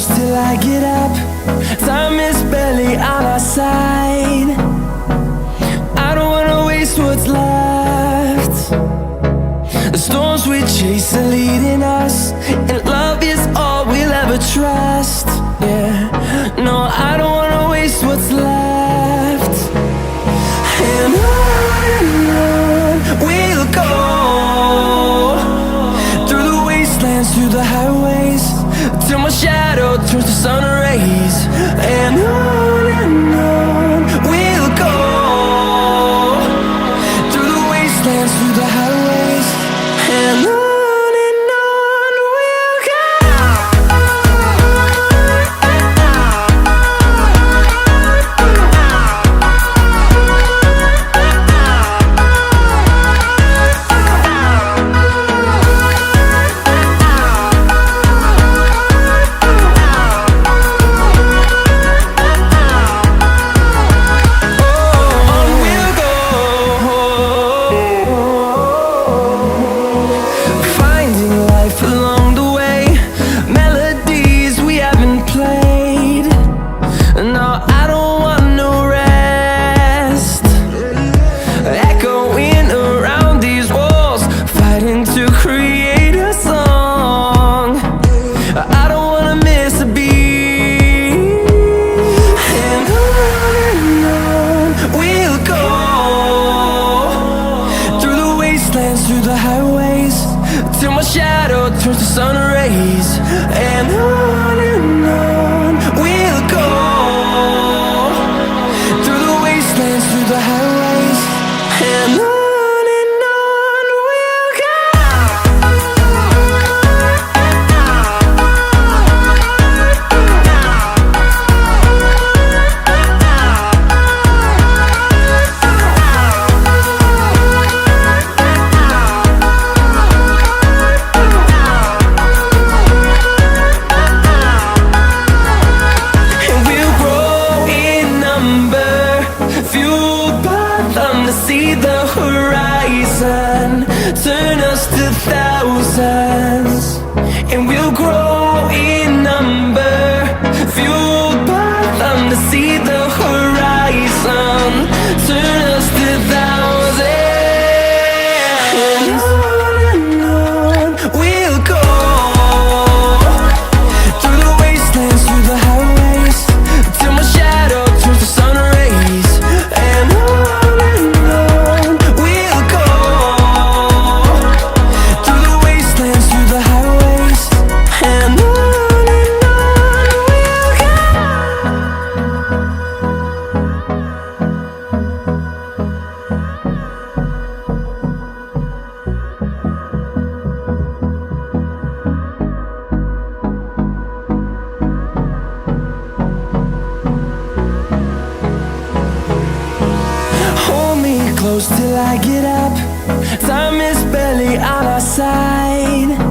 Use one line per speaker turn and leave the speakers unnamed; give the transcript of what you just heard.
close till I get up. Time is barely on our side. I don't wanna waste what's left. The storms we chase are leading us, and love is all we'll ever trust. Yeah, no, I don't wanna waste what's left. And on we'll go, through the wastelands, through the highways, till my shadow turns to sun rays. And on we'll go, through the wastelands, through the highways, and on. To create a song, I don't wanna miss a beat. And on we'll go, through the wastelands, through the highways, till my shadow turns to sun rays. And on we'll go, through the wastelands, through the highways, and on. See the horizon turn us to thousands, and we'll grow in number, fueled by them to see the horizon turn us to thousands. And on we'll go, through the wastelands, through the highways, till my shadow turns to sun rays. And on close till I get up. Time is barely on our side.